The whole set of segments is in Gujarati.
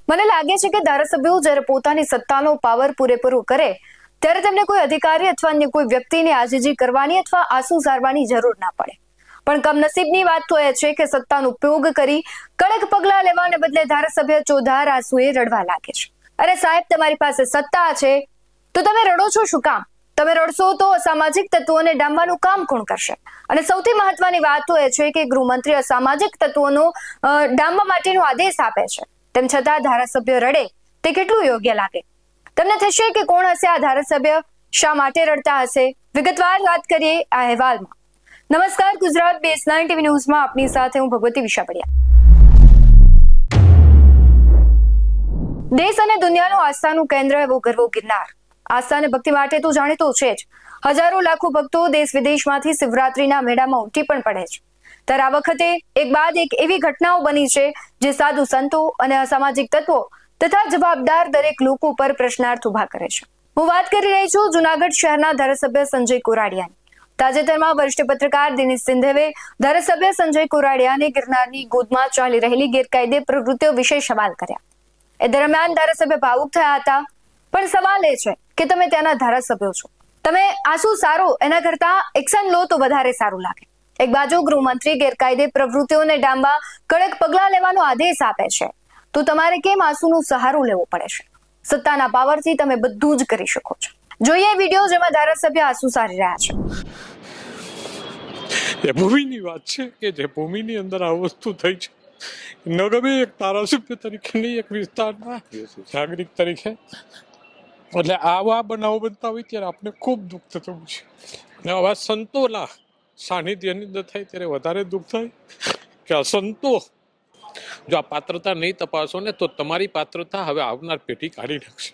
મને લાગે છે કે ધારાસભ્યો જ્યારે પોતાની સત્તાનો પાવર પૂરેપૂરો કરે ત્યારે તેમને કોઈ અધિકારી અથવા અન્ય કોઈ વ્યક્તિને આજીજી કરવાની અથવા આંસુ ઝારવાની જરૂર ના પડે. પણ કમનસીબની વાત તો એ છે કે સત્તાનો ઉપયોગ કરી કડક પગલાં લેવાને બદલે ધારાસભ્ય ચોધાર આંસુએ રડવા લાગે છે. અરે સાહેબ, તમારી પાસે સત્તા છે તો તમે રડો છો શું કામ? તમે રડશો તો અસામાજિક તત્વોને ડામવાનું કામ કોણ કરશે? અને સૌથી મહત્વની વાત તો એ છે કે ગૃહમંત્રી અસામાજિક તત્વોનો ડામવા માટેનો આદેશ આપે છે, તેમ છતાં ધારાસભ્ય રડે તે કેટલું યોગ્ય લાગે? તમને થશે કે કોણ હશે આ ધારાસભ્ય, શા માટે રડતા હશે? વિગતવાર વાત કરીએ આ અહેવાલમાં. નમસ્કાર, ગુજરાત BS9 TV ન્યૂઝમાં આપની સાથે હું ભગવતી વિશાપડિયા. દેશ અને દુનિયાનું આસ્થાનું કેન્દ્ર એવો ગરવો ગિરનાર. આસ્થા અને ભક્તિ માટે તો જાણીતો છે જ. હજારો લાખો ભક્તો દેશ વિદેશમાંથી શિવરાત્રીના મેળામાં ઉમટી પણ પડે છે. ત્યારે આ વખતે એક બાદ એક એવી ઘટનાઓ બની છે જે સાધુ સંતો અને અસામાજિક તત્વો તથા જવાબદાર દરેક લોકો પર પ્રશ્નાર્થ ઉભા કરે છે. હું વાત કરી રહી છું જુનાગઢ શહેરના ધારાસભ્ય સંજય કોરાડિયાની. તાજેતરમાં વરિષ્ઠ પત્રકાર દિનેશ સિંધવે ધારાસભ્ય સંજય કોરાડિયાને ગિરનારની ગોદમાં ચાલી રહેલી ગેરકાયદે પ્રવૃત્તિઓ વિશે સવાલ કર્યા. એ દરમિયાન ધારાસભ્ય ભાવુક થયા હતા. પણ સવાલ એ છે કે તમે ત્યાંના ધારાસભ્યો છો, તમે આંસુ સારો એના કરતા એક્શન લો તો વધારે સારું લાગે. એક બાજુ ગૃહમંત્રી ગેરકાયદે પ્રવૃત્તિઓને ડામવા કડક પગલાં લેવાનો આદેશ આપે છે તો તમારે કેમ આંસુનો સહારો લેવો પડે છે? સત્તાના પાવરથી તમે બધું જ કરી શકો છો. જોઈએ વિડીયો જેમાં ધારાસભ્ય આંસુ સારી રહ્યા છે. એ ભૂમિની વાત છે કે જે ભૂમિની અંદર આ વસ્તુ થઈ છે, ન ગમે એક ધારાસભ્ય તરીકે નહીં, એક વિસ્તારના નાગરિક તરીકે, એટલે આવા બનાવો બનતા હોય ત્યારે આપણે ખૂબ દુઃખ થતું હોય છે. અને આવા સંતોના સાનિધ્યની અંદર થાય ત્યારે વધારે દુઃખ થાય કે આ સંતો જો આ પાત્રતા નહીં તપાસો ને તો તમારી પાત્રતા હવે આવનાર પેઢી કાઢી નાખશે.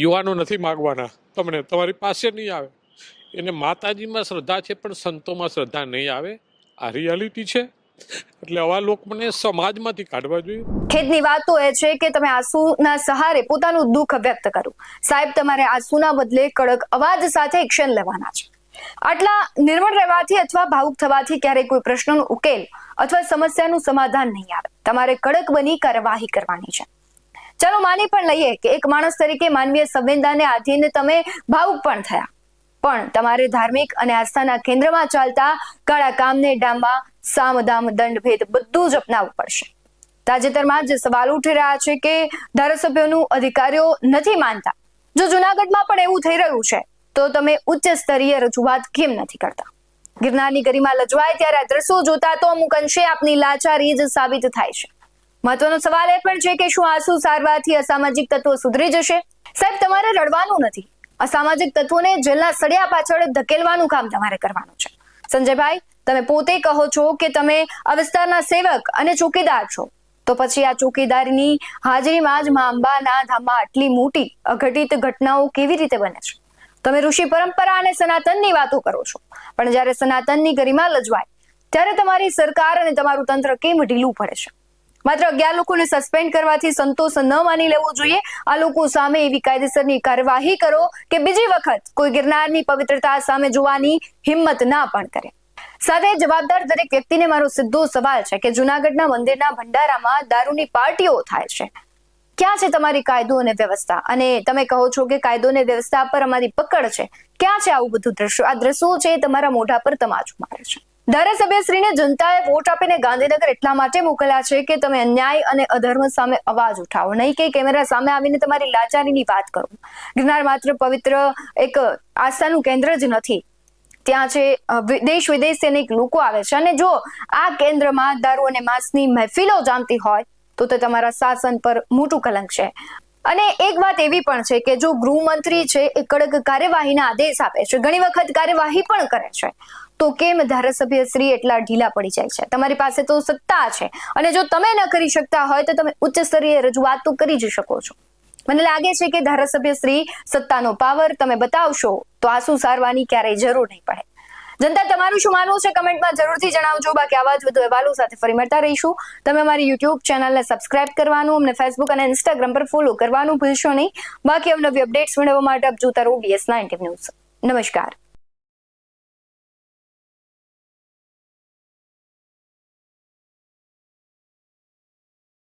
યુવાનો નથી માગવાના તમને, તમારી પાસે નહીં આવે. એને માતાજીમાં શ્રદ્ધા છે પણ સંતોમાં શ્રદ્ધા નહીં આવે. આ રિયાલિટી છે. એટલે આવા લોકોને સમાજમાંથી કાઢવા જોઈએ. ખેદની વાત તો એ છે કે તમે આંસુના સહારે પોતાનું દુઃખ વ્યક્ત કરો. સાહેબ, તમારે આંસુના બદલે કડક અવાજ સાથે એક્શન લેવાના છે. આટલા નિર્મળ રહેવાથી અથવા ભાવુક થવાથી ક્યારેય કોઈ પ્રશ્નનો ઉકેલ અથવા સમસ્યાનું સમાધાન નહીં આવે. તમારે કડક બની કાર્યવાહી કરવાની છે. ચાલો માની પણ લઈએ કે એક માણસ તરીકે માનવીય સંવેદનાને આધીન તમે ભાવુક પણ થયા, પણ તમારે ધાર્મિક અને આસ્થાના કેન્દ્રમાં ચાલતા કાળા કામને ડામવા સામ દામ દંડ ભેદ બધું જ અપનાવવું પડશે. તાજેતરમાં જે સવાલ ઉઠી રહ્યા છે કે ધારાસભ્યોનું અધિકારીઓ નથી માનતા. જો જુનાગઢમાં પણ એવું થઈ રહ્યું છે તો તમે ઉચ્ચ સ્તરીય રજૂઆત કેમ નથી કરતા? ગિરનારની ગરિમા લજવાય ત્યારે આ દ્રશ્યો જોતા તો અમુક અંશે આપની લાચારી જ સાબિત થાય છે. મહત્વનો સવાલ એ પણ છે કે શું આંસુ સારવાથી અસામાજિક તત્વો સુધરી જશે? સાહેબ, તમારે રડવાનું નથી. અસામાજિક તત્વોને જેલના સળિયા પાછળ ધકેલવાનું કામ તમારે કરવાનું છે. સંજયભાઈ, તમે પોતે કહો છો કે તમે આ વિસ્તારના સેવક અને ચોકીદાર છો, તો પછી આ ચોકીદારની હાજરીમાં જ મા અંબાના ધામમાં આટલી મોટી અઘટિત ઘટનાઓ કેવી રીતે બને છે? તમે ઋષિ પરંપરા અને સનાતનની વાતો કરો છો, પણ જ્યારે સનાતનની ગરિમા લજવાય ત્યારે તમારી સરકાર અને તમારું તંત્ર કેમ ઢીલું પડે છે? માત્ર 11 લોકોને સસ્પેન્ડ કરવાથી સંતોષ ન માની લેવો જોઈએ. આ લોકો સામે એવી કાયદેસરની કાર્યવાહી કરો કે બીજી વખત કોઈ ગિરનારની પવિત્રતા સામે જોવાની હિંમત ના પણ કરે. સાથે જવાબદાર દરેક વ્યક્તિને મારો સીધો સવાલ છે કે જુનાગઢના મંદિરના ભંડારામાં દારૂની પાર્ટીઓ થાય છે. ક્યાં છે તમારી કાયદો અને વ્યવસ્થા? અને તમે કહો છો કે કાયદો અને વ્યવસ્થા પર અમારી પકડ છે. ક્યાં છે આવું બધું દ્રશ્યો? આ દ્રશ્યો છે તમારા મોઢા પર તમાચું મારે છે. ધારાસભ્યશ્રીને જનતાએ વોટ આપીને ગાંધીનગર એટલા માટે મોકલ્યા છે કે તમે અન્યાય અને અધર્મ સામે અવાજ ઉઠાવો, નહીં કે કેમેરા સામે આવીને તમારી લાચારીની વાત કરો. ગિરનાર માત્ર પવિત્ર એક આસ્થાનું કેન્દ્ર જ નથી. ત્યાં છે દેશ વિદેશથી અનેક લોકો આવે છે. અને જો આ કેન્દ્રમાં દારૂ અને માંસની મહેફિલો જામતી હોય તો તે તમારા શાસન પર મોટું કલંક છે. અને એક વાત એવી પણ છે કે જો ગૃહમંત્રી છે એ કડક કાર્યવાહીના આદેશ આપે છે, ઘણી વખત કાર્યવાહી પણ કરે છે, તો કેમ ધારાસભ્ય શ્રી એટલા ઢીલા પડી જાય છે? તમારી પાસે તો સત્તા છે અને જો તમે ન કરી શકતા હોય તો તમે ઉચ્ચ સ્તરીય રજૂઆત તો કરી જ શકો છો. મને લાગે છે કે ધારાસભ્ય શ્રી સત્તાનો પાવર તમે બતાવશો તો આંસુ સારવાની ક્યારેય જરૂર નહીં પડે. જનતા તમારું શું માનવું છે કમેન્ટમાં જરૂરથી જણાવજો. બાકી આવા જ વધુ અહેવાલો સાથે ફરી મળતા રહીશું. તમે અમારી યુટ્યુબ ચેનલને સબસ્ક્રાઇબ કરવાનું, અમને ફેસબુક અને ઇન્સ્ટાગ્રામ પર ફોલો કરવાનું ભૂલશો નહીં. બાકી અવનવી અપડેટ્સ મેળવવા માટે આપ જોતા રહો BS9 TV ન્યૂઝ. નમસ્કાર.